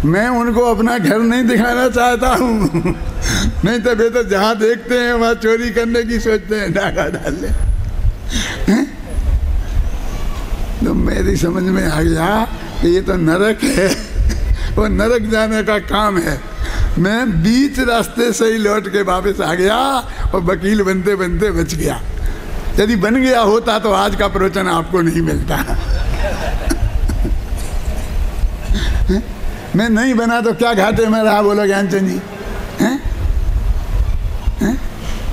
मैं उनको अपना घर नहीं दिखाना चाहता हूँ। नहीं तो वे तो जहाँ देखते हैं वहाँ चोरी करने की सोचते हैं, डाका डाल ले। तो मेरी समझ में आ गया कि ये तो नरक है, वो नरक जाने का काम है। मैं बीच रास्ते से ही लौट के वापस आ गया और वकील बनते बनते बच गया। यदि बन गया होता तो आज का प्रवचन आपको नहीं मिलता। मैं नहीं बना तो क्या घाटे में रहा, बोलो ज्ञानचंद जी?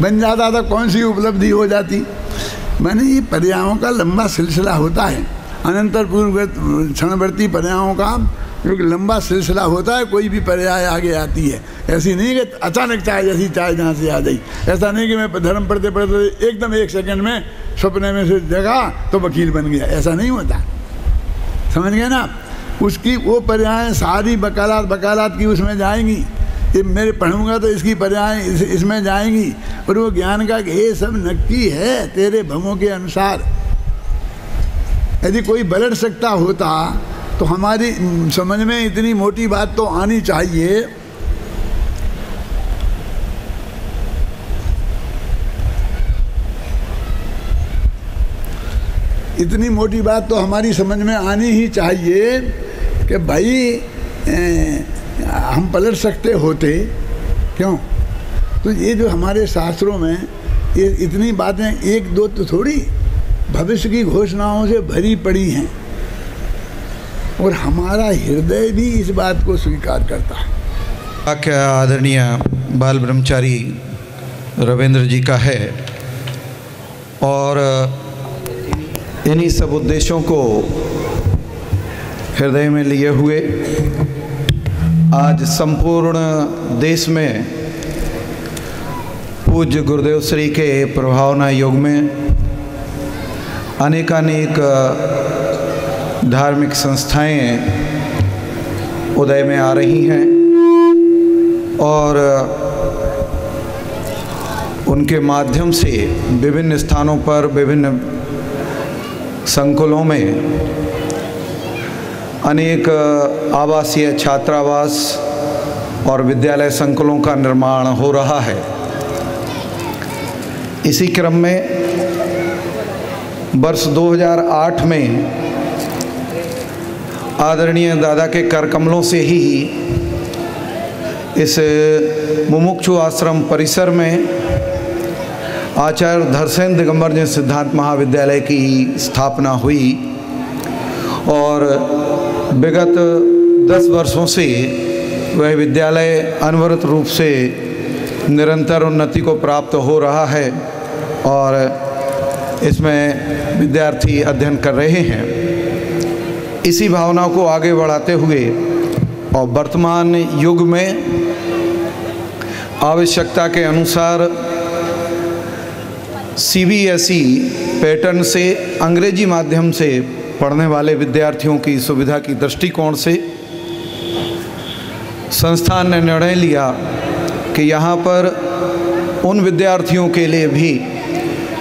बन जाता तो कौन सी उपलब्धि हो जाती। मैंने ये पर्यायों का लंबा सिलसिला होता है, अनंतर पूर्व क्षणवर्ती पर्यायों का जो लंबा सिलसिला होता है। कोई भी पर्याय आगे आती है, ऐसी नहीं कि अचानक चाय जैसी चाय जहाँ से आ गई। ऐसा नहीं कि मैं धर्म पढ़ते पढ़ते एकदम 1 सेकंड में सपने में से जगा तो वकील बन गया, ऐसा नहीं होता। समझ गए ना? उसकी वो पर्याय सारी वकालत की उसमें जाएंगी। ये मेरे पढ़ूंगा तो इसकी पर्याय इसमें जाएंगी। और वो ज्ञान का कि ये सब नक्की है तेरे भवों के अनुसार। यदि कोई बलट सकता होता तो हमारी समझ में इतनी मोटी बात तो आनी चाहिए। इतनी मोटी बात तो हमारी समझ में आनी ही चाहिए कि भाई हम पलट सकते होते। क्यों? तो ये जो हमारे शास्त्रों में ये इतनी बातें एक दो तो थोड़ी, भविष्य की घोषणाओं से भरी पड़ी हैं। और हमारा हृदय भी इस बात को स्वीकार करता है। वाक्य आदरणीय बाल ब्रह्मचारी रविंद्र जी का है और इन्हीं सब उद्देश्यों को हृदय में लिए हुए आज संपूर्ण देश में पूज्य गुरुदेव श्री के प्रभावना योग में अनेकानेक धार्मिक संस्थाएं उदय में आ रही हैं और उनके माध्यम से विभिन्न स्थानों पर विभिन्न संकुलों में अनेक आवासीय छात्रावास और विद्यालय संकुलों का निर्माण हो रहा है। इसी क्रम में वर्ष 2008 में आदरणीय दादा के कर कमलों से ही इस मुमुक्षु आश्रम परिसर में आचार्य धरसेन दिगंबर जी सिद्धांत महाविद्यालय की स्थापना हुई और विगत 10 वर्षों से वह विद्यालय अनवरत रूप से निरंतर उन्नति को प्राप्त हो रहा है और इसमें विद्यार्थी अध्ययन कर रहे हैं। इसी भावना को आगे बढ़ाते हुए और वर्तमान युग में आवश्यकता के अनुसार CBSE पैटर्न से अंग्रेजी माध्यम से पढ़ने वाले विद्यार्थियों की सुविधा की दृष्टिकोण से संस्थान ने निर्णय लिया कि यहाँ पर उन विद्यार्थियों के लिए भी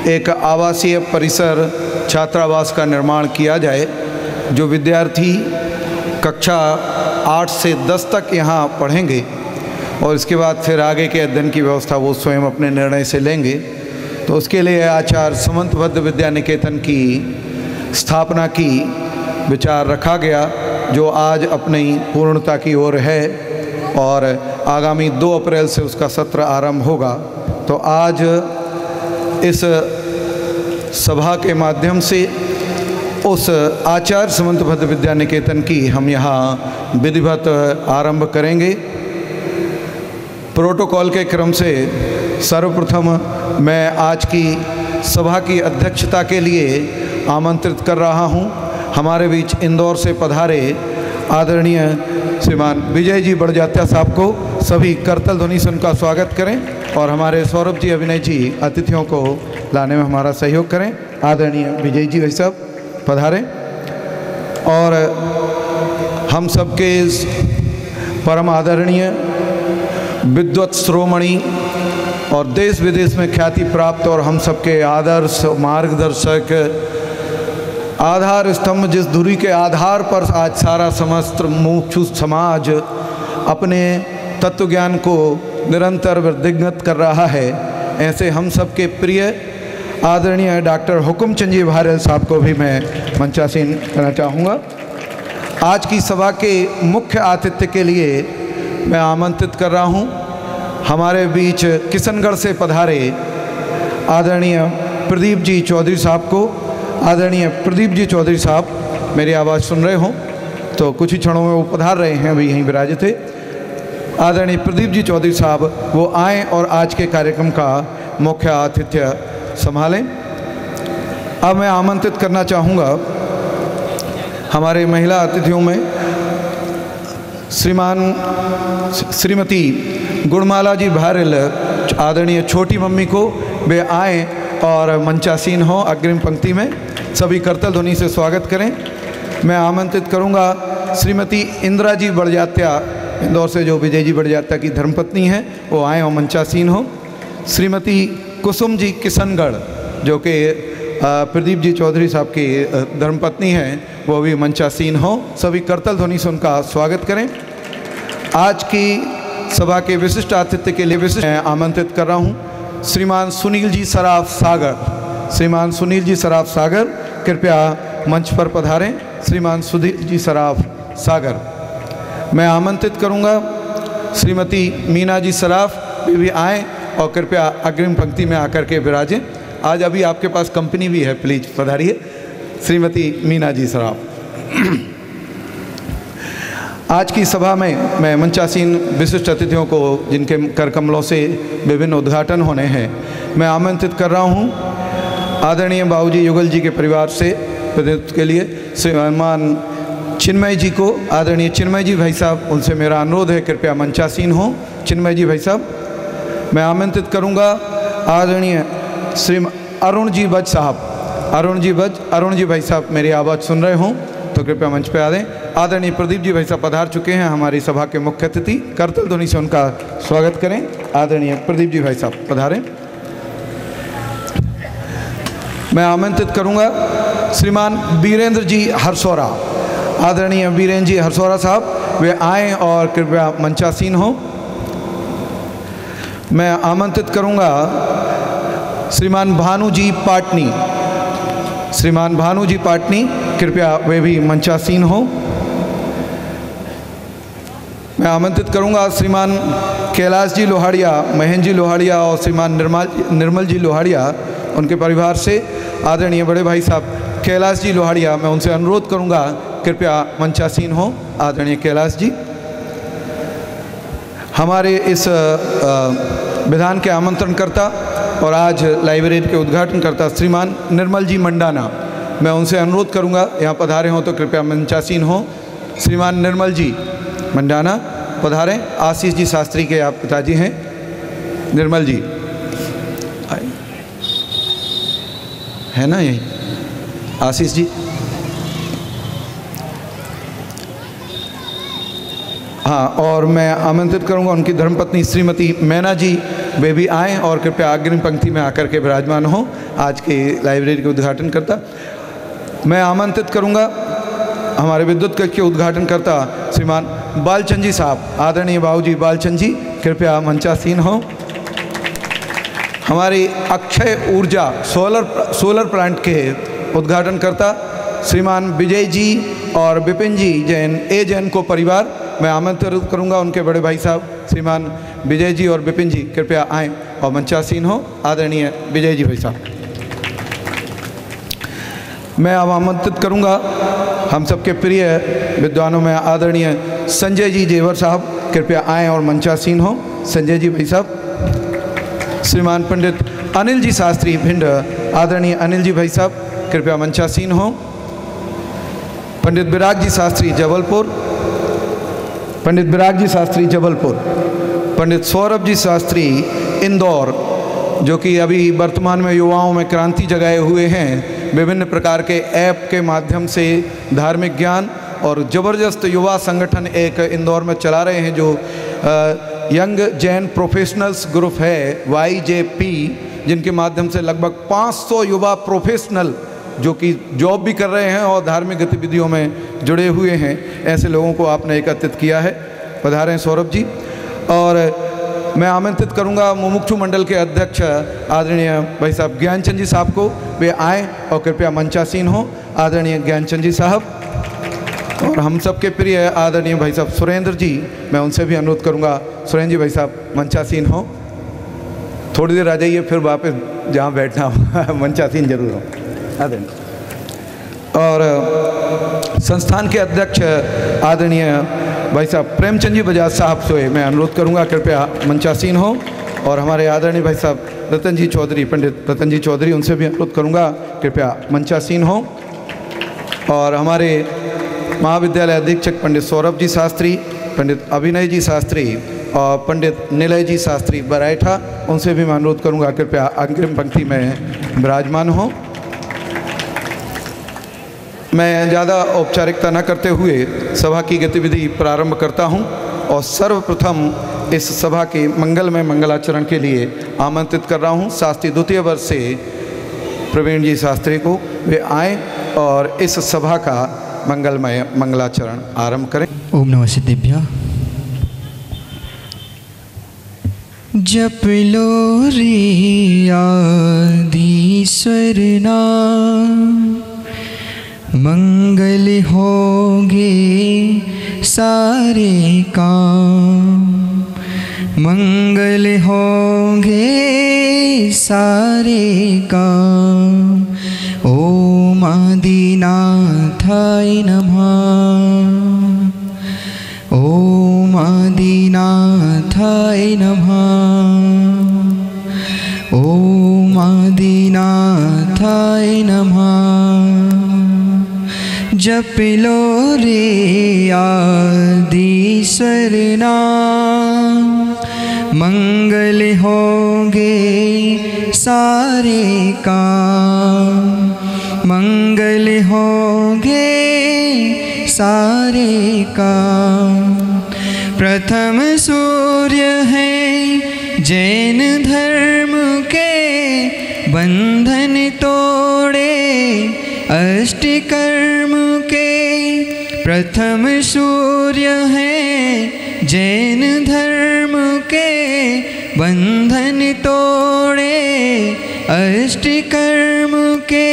एक आवासीय परिसर छात्रावास का निर्माण किया जाए जो विद्यार्थी कक्षा 8 से 10 तक यहाँ पढ़ेंगे और इसके बाद फिर आगे के अध्ययन की व्यवस्था वो स्वयं अपने निर्णय से लेंगे। तो उसके लिए आचार्य समंतबद्ध विद्या निकेतन की स्थापना की विचार रखा गया जो आज अपनी पूर्णता की ओर है और आगामी 2 अप्रैल से उसका सत्र आरंभ होगा। तो आज इस सभा के माध्यम से उस आचार्य समंतबद्ध विद्या निकेतन की हम यहाँ विधिवत आरंभ करेंगे। प्रोटोकॉल के क्रम से सर्वप्रथम मैं आज की सभा की अध्यक्षता के लिए आमंत्रित कर रहा हूं हमारे बीच इंदौर से पधारे आदरणीय श्रीमान विजय जी बड़जात्या साहब को। सभी करतल ध्वनि से उनका स्वागत करें और हमारे सौरभ जी अभिनय जी अतिथियों को लाने में हमारा सहयोग करें। आदरणीय विजय जी भाई साहब पधारें। और हम सबके परम आदरणीय विद्वत श्रोमणि और देश विदेश में ख्याति प्राप्त और हम सबके आदर्श मार्गदर्शक आधार स्तंभ, जिस धुरी के आधार पर आज सारा समस्त मुमुक्षु समाज अपने तत्व ज्ञान को निरंतर वृद्धिंगत कर रहा है, ऐसे हम सबके प्रिय आदरणीय डॉक्टर हुकुमचंद जी भारल साहब को भी मैं मंचासीन करना चाहूँगा। आज की सभा के मुख्य आतिथ्य के लिए मैं आमंत्रित कर रहा हूँ हमारे बीच किशनगढ़ से पधारे आदरणीय प्रदीप जी चौधरी साहब को। आदरणीय प्रदीप जी चौधरी साहब मेरी आवाज़ सुन रहे हों तो कुछ ही क्षणों में वो पधार रहे हैं, अभी यहीं विराजित थे। आदरणीय प्रदीप जी चौधरी साहब वो आएँ और आज के कार्यक्रम का मुख्य आतिथ्य संभालें। अब मैं आमंत्रित करना चाहूँगा हमारे महिला अतिथियों में श्रीमती गुणमाला जी भारल, आदरणीय छोटी मम्मी को, वे आएँ और मंचासीन हों अग्रिम पंक्ति में। सभी करतल ध्वनि से स्वागत करें। मैं आमंत्रित करूंगा श्रीमती इंदिरा जी बड़जात्या, इंदौर से जो विजय जी बड़जात्या की धर्मपत्नी हैं, वो आएँ और मंचासीन हों। श्रीमती कुसुम जी किशनगढ़ जो कि प्रदीप जी चौधरी साहब की धर्मपत्नी हैं, वो भी मंचासीन हों। सभी करतल ध्वनि से उनका स्वागत करें। आज की सभा के विशिष्ट आतिथ्य के लिए विशिष्ट आमंत्रित कर रहा हूँ श्रीमान सुनील जी सराफ सागर। श्रीमान सुनील जी सराफ सागर कृपया मंच पर पधारें। श्रीमान सुनील जी सराफ सागर। मैं आमंत्रित करूँगा श्रीमती मीना जी सराफ भी आएँ और कृपया अग्रिम पंक्ति में आकर के विराजें। आज अभी आपके पास कंपनी भी है, प्लीज पधारिए। श्रीमती मीना जी सराफ। आज की सभा में मैं मंचासीन विशिष्ट अतिथियों को, जिनके कर कमलों से विभिन्न उद्घाटन होने हैं, मैं आमंत्रित कर रहा हूं। आदरणीय बाबूजी युगल जी के परिवार से प्रतिनिधित्व के लिए श्रीमान चिन्मय जी को, आदरणीय चिन्मय जी भाई साहब, उनसे मेरा अनुरोध है कृपया मंचासीन हो। चिन्मय जी भाई साहब। मैं आमंत्रित करूंगा आदरणीय श्री अरुण जी बज साहब। अरुण जी भाई साहब मेरी आवाज़ सुन रहे हों तो कृपया मंच पे आ दें। आदरणीय प्रदीप जी भाई साहब पधार चुके हैं हमारी सभा के मुख्य अतिथि, करतल ध्वनि से उनका स्वागत करें। आदरणीय प्रदीप जी भाई साहब पधारें। मैं आमंत्रित करूंगा श्रीमान वीरेंद्र जी हरसौरा। आदरणीय वीरेंद्र जी हरसौरा साहब वे आएँ और कृपया मंचासीन हों। मैं आमंत्रित करूंगा श्रीमान भानु जी पाटनी। श्रीमान भानु जी पाटनी कृपया वे भी मंचासीन हो। मैं आमंत्रित करूंगा श्रीमान कैलाश जी लोहाड़िया, महेंद्र जी लोहाड़िया और श्रीमान निर्मल जी लोहाड़िया, उनके परिवार से आदरणीय बड़े भाई साहब कैलाश जी लोहाड़िया, मैं उनसे अनुरोध करूंगा कृपया मंचासीन हो। आदरणीय कैलाश जी। हमारे इस विधान के आमंत्रणकर्ता और आज लाइब्रेरी के उद्घाटनकर्ता श्रीमान निर्मल जी मंडाना, मैं उनसे अनुरोध करूंगा यहाँ पधारे हों तो कृपया मंचासीन हो। श्रीमान निर्मल जी मंडाना पधारें। आशीष जी शास्त्री के आप पिताजी हैं। निर्मल जी है ना, यही आशीष जी। हाँ, और मैं आमंत्रित करूंगा उनकी धर्मपत्नी श्रीमती मैना जी, वे भी आएँ और कृपया अग्रिम पंक्ति में आकर के विराजमान हो। आज के लाइब्रेरी के उद्घाटन करता मैं आमंत्रित करूंगा हमारे विद्युत कक्ष के उद्घाटन करता श्रीमान बालचंद जी साहब। आदरणीय बाबूजी बालचंद जी कृपया मंचासीन हो। हमारी अक्षय ऊर्जा सोलर प्लांट के उद्घाटन करता श्रीमान विजय जी और विपिन जी जैन को परिवार, मैं आमंत्रित करूंगा उनके बड़े भाई साहब श्रीमान विजय जी और विपिन जी कृपया आएँ और मंचासीन हो। आदरणीय विजय जी भाई साहब। मैं अब आमंत्रित करूंगा हम सबके प्रिय विद्वानों में आदरणीय संजय जी जेवर साहब, कृपया आएँ और मंचासीन हो। संजय जी भाई साहब। श्रीमान पंडित अनिल जी शास्त्री भिंड, आदरणीय अनिल जी भाई साहब कृपया मंचासीन हो। पंडित विराग जी शास्त्री जबलपुर, पंडित विराग जी शास्त्री जबलपुर। पंडित सौरभ जी शास्त्री इंदौर, जो कि अभी वर्तमान में युवाओं में क्रांति जगाए हुए हैं। विभिन्न प्रकार के ऐप के माध्यम से धार्मिक ज्ञान और ज़बरदस्त युवा संगठन एक इंदौर में चला रहे हैं, जो यंग जैन प्रोफेशनल्स ग्रुप है YJP, जिनके माध्यम से लगभग 500 युवा प्रोफेशनल जो कि जॉब भी कर रहे हैं और धार्मिक गतिविधियों में जुड़े हुए हैं, ऐसे लोगों को आपने एकत्रित किया है। पधारें सौरभ जी। और मैं आमंत्रित करूंगा मुमुक्षु मंडल के अध्यक्ष आदरणीय भाई साहब ज्ञानचंद जी साहब को, वे आएँ और कृपया मंचासीन हों। आदरणीय ज्ञानचंद जी साहब और हम सबके प्रिय आदरणीय भाई साहब सुरेंद्र जी, मैं उनसे भी अनुरोध करूंगा, सुरेंद्र जी भाई साहब मंचासीन हों। थोड़ी देर आ जाइए, फिर वापस जहाँ बैठना हो मंचासीन जरूर हो। आदरणीय और संस्थान के अध्यक्ष आदरणीय भाई साहब प्रेमचंद जी बजाज साहब से मैं अनुरोध करूंगा, कृपया मंचासीन हो। और हमारे आदरणीय भाई साहब रतन जी चौधरी, पंडित रतन जी चौधरी, उनसे भी अनुरोध करूंगा, कृपया मंचासीन हो। और हमारे महाविद्यालय अधीक्षक पंडित सौरभ जी शास्त्री, पंडित अभिनय जी शास्त्री और पंडित निलय जी शास्त्री बराइठा, उनसे भी मैं अनुरोध करूंगा, कृपया अग्रिम पंक्ति में विराजमान हो। मैं ज़्यादा औपचारिकता न करते हुए सभा की गतिविधि प्रारंभ करता हूं और सर्वप्रथम इस सभा के मंगलमय मंगलाचरण के लिए आमंत्रित कर रहा हूं शास्त्री द्वितीय वर्ष से प्रवीण जी शास्त्री को, वे आएँ और इस सभा का मंगलमय मंगलाचरण आरंभ करें। ओम नमः सिद्धेभ्यः। जप लो रे आदिश्वर नाम, मंगल होंगे सारे काम, मंगल होंगे सारे काम। ओम आदिनाथाय नमः, ओम आदिनाथाय नमः, ओम आदिनाथाय नमः। जप लो रे आदिश्वर नाम, मंगल होंगे सारे काम, मंगल होंगे सारे काम। प्रथम सूर्य है जैन धर्म के, बंधन तोड़े अष्ट कर्म के। प्रथम सूर्य है जैन धर्म के, बंधन तोड़े अष्ट कर्म के।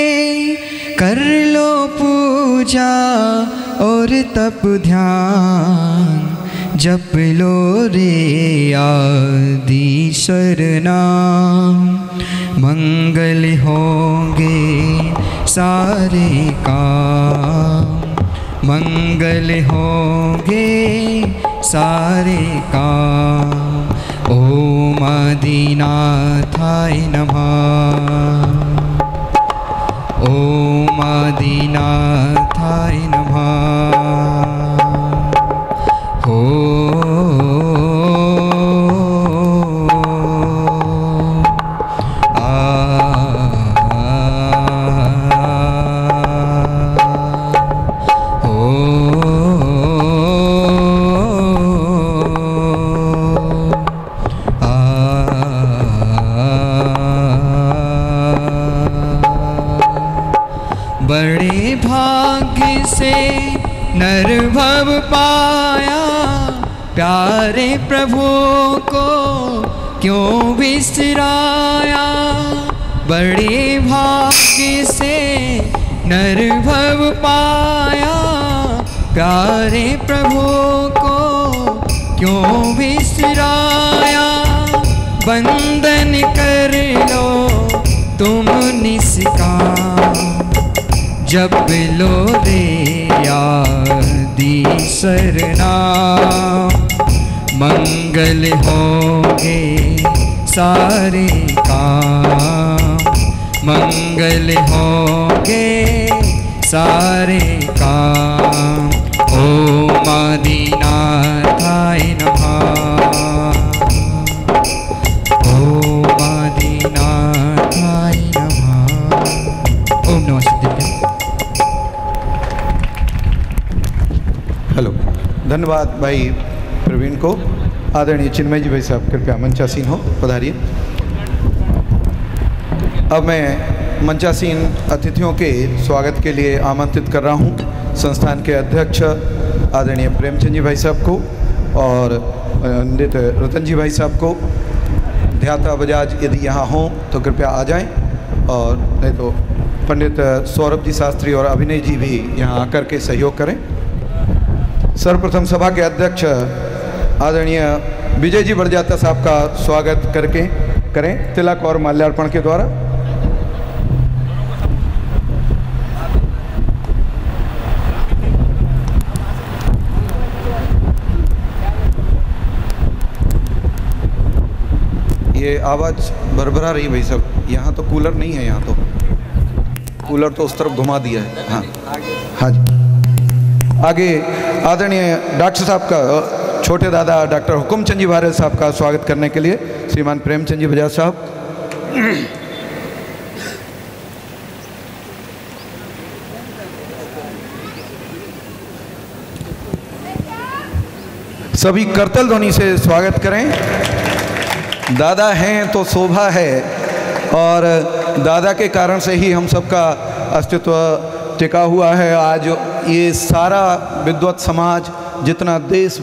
कर लो पूजा और तप ध्यान, जप लो रे आदिश्वर नाम, मंगल होंगे सारे काम, मंगल होंगे सारे काम। ओम आदिनाथाय नमः, ओम आदिनाथाय नमः। बड़े भाग्य से नर भव पाया, प्यारे प्रभु को क्यों बिसराया। बड़े भाग्य से नर भव पाया, प्यारे प्रभु को क्यों बिसराया। बंदन कर लो तुम निष्काम, जप लो रे आदिश्वर नाम, मंगल होंगे सारे काम, मंगल होंगे सारे काम। ओम आदिनाथाय नमः, ओम आदिनाथाय नमः। ओम नमः सिद्धेभ्यः। हेलो, धन्यवाद भाई प्रवीण को। आदरणीय चिन्मय जी भाई साहब कृपया मंचासीन हो, पधारिए। अब मैं मंचासीन अतिथियों के स्वागत के लिए आमंत्रित कर रहा हूं संस्थान के अध्यक्ष आदरणीय प्रेमचंद जी भाई साहब को और पंडित रतन जी भाई साहब को। ध्याता बजाज यदि यहाँ हों तो कृपया आ जाएं, और नहीं तो पंडित सौरभ जी शास्त्री और अभिनय जी भी यहाँ आकर के सहयोग करें। सर्वप्रथम सभा के अध्यक्ष आदरणीय विजय जी बड़जात्या साहब का स्वागत करें तिलक और माल्यार्पण के द्वारा। ये आवाज़ भरभरा रही भाई साहब, यहाँ तो कूलर नहीं है, यहाँ तो कूलर तो उस तरफ घुमा दिया है। हाँ हाँ जी। आगे आदरणीय डॉक्टर साहब का छोटे दादा डॉक्टर हुकुमचंद जी भारत साहब का स्वागत करने के लिए श्रीमान प्रेमचंद जी बजाज साहब। सभी करतल ध्वनि से स्वागत करें। दादा हैं तो शोभा है, और दादा के कारण से ही हम सबका अस्तित्व टिका हुआ है। आज ये सारा विद्वत समाज जितना देश